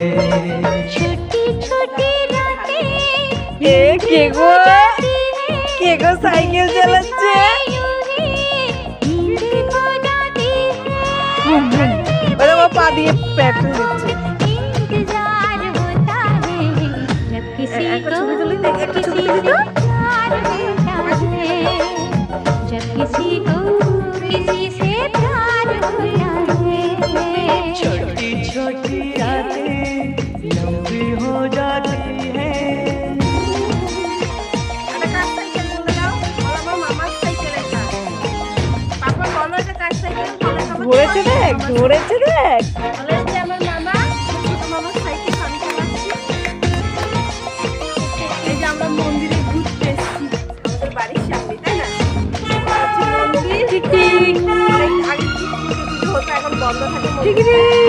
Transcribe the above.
छोटी छोटी रातें কে গো কে গো সাইকেল চালাচ্ছে नींद खो जाती है ওরে ও পা দিয়ে পেট্রোল দিচ্ছে इंतजार होता है जब किसी একটা को ছবি তুলি না, একটা ছবি किसी তুলি से তো। प्यार होता है जब किसी को किसी से प्यार होता है छोटी छोटी रातें लंबी हो जाती है। ঘুরেছে দেখ ঘুরেছে দেখ বন্ধ থাকে টিকিটি